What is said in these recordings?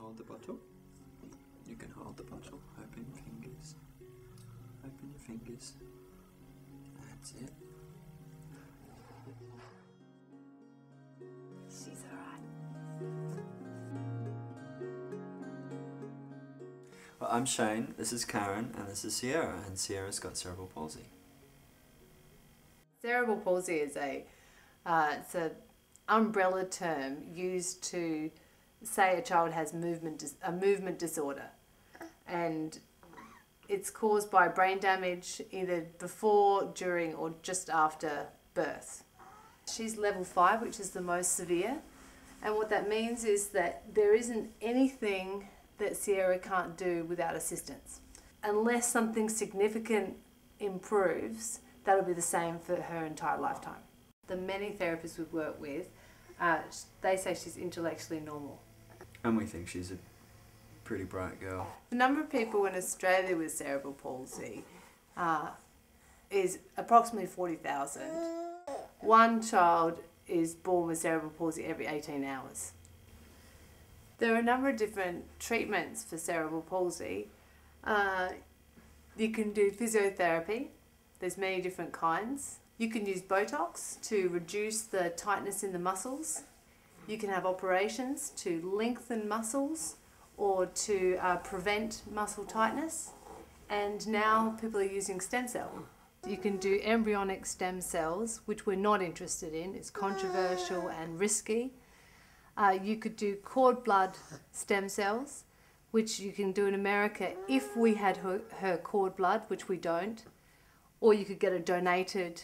hold the bottle. You can hold the bottle. Open your fingers. Open your fingers. That's it. She's alright. Well, I'm Shane, this is Karen, and this is Sierra, and Sierra's got cerebral palsy. Cerebral palsy is it's an umbrella term used to say a child has a movement disorder, and it's caused by brain damage either before, during, or just after birth. She's level 5, which is the most severe, and what that means is that there isn't anything that Sierra can't do without assistance. Unless something significant improves, that'll be the same for her entire lifetime. The many therapists we've worked with, they say she's intellectually normal. And we think she's a pretty bright girl. The number of people in Australia with cerebral palsy is approximately 40,000. One child is born with cerebral palsy every 18 hours. There are a number of different treatments for cerebral palsy. You can do physiotherapy. There's many different kinds. You can use Botox to reduce the tightness in the muscles. You can have operations to lengthen muscles or to prevent muscle tightness. And now people are using stem cell. You can do embryonic stem cells, which we're not interested in. It's controversial and risky. You could do cord blood stem cells, which you can do in America if we had her cord blood, which we don't. Or you could get a donated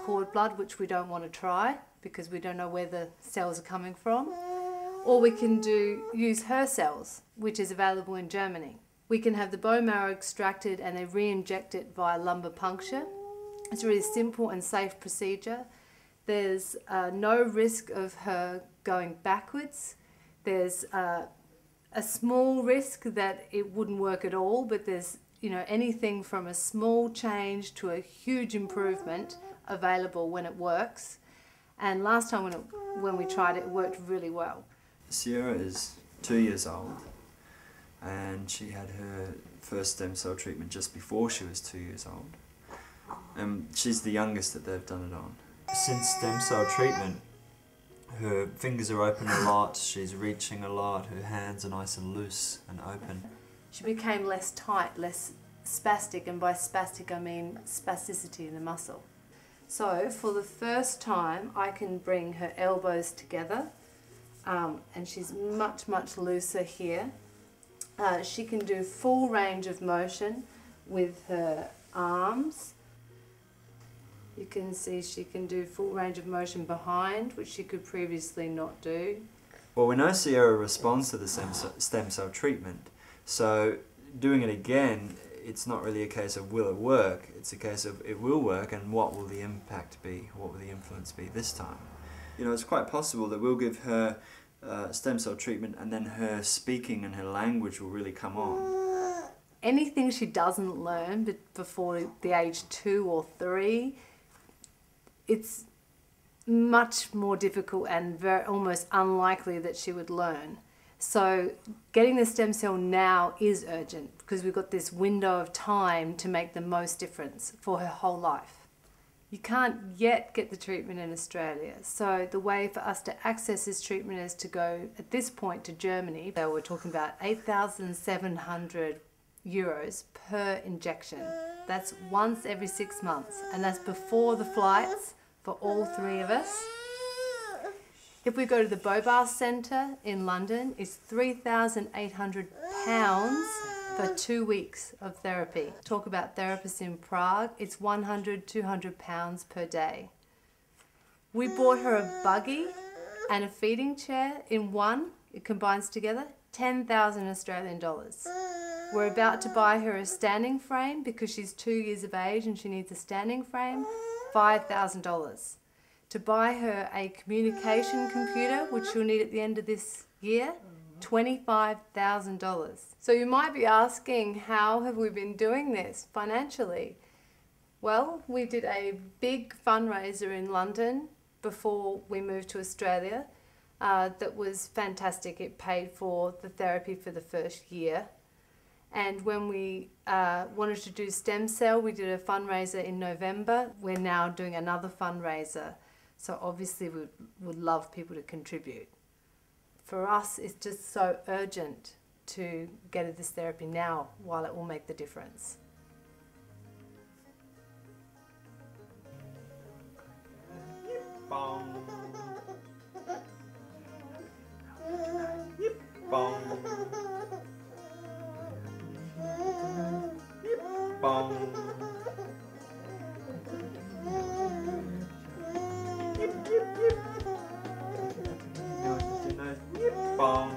cord blood, which we don't want to try because we don't know where the cells are coming from. Or we can use her cells, which is available in Germany. We can have the bone marrow extracted and they re-inject it via lumbar puncture. It's a really simple and safe procedure. There's no risk of her going backwards. There's a small risk that it wouldn't work at all, but there's anything from a small change to a huge improvement available when it works. And last time when we tried it, it worked really well. Sierra is 2 years old, and she had her first stem cell treatment just before she was 2 years old. And she's the youngest that they've done it on. Since stem cell treatment, her fingers are open a lot, she's reaching a lot, her hands are nice and loose and open. She became less tight, less spastic, and by spastic I mean spasticity in the muscle. So for the first time I can bring her elbows together, and she's much looser here. She can do full range of motion with her arms. You can see she can do full range of motion behind, which she could previously not do. Well, we know Sierra responds to the stem cell treatment, so doing it again, it's not really a case of will it work, it's a case of it will work and what will the impact be, what will the influence be this time. It's quite possible that we'll give her stem cell treatment and then her speaking and her language will really come on. Anything she doesn't learn before the age 2 or 3, it's much more difficult and almost unlikely that she would learn. So getting the stem cell now is urgent because we've got this window of time to make the most difference for her whole life. You can't yet get the treatment in Australia, so the way for us to access this treatment is to go at this point to Germany. So we're talking about 8,700 euros per injection. That's once every 6 months, and that's before the flights for all 3 of us. If we go to the Bobas Centre in London, it's £3,800 for 2 weeks of therapy. Talk about therapists in Prague, it's £100, £200 per day. We bought her a buggy and a feeding chair in one, it combines together, 10,000 Australian dollars. We're about to buy her a standing frame because she's 2 years of age and she needs a standing frame, $5,000. To buy her a communication computer, which she'll need at the end of this year, $25,000. So you might be asking, how have we been doing this financially? Well, we did a big fundraiser in London before we moved to Australia. that was fantastic. It paid for the therapy for the first year. And when we wanted to do stem cell, we did a fundraiser in November. We're now doing another fundraiser. So obviously we would love people to contribute. For us, it's just so urgent to get this therapy now while it will make the difference. Bong. Bong. Bong. Bong.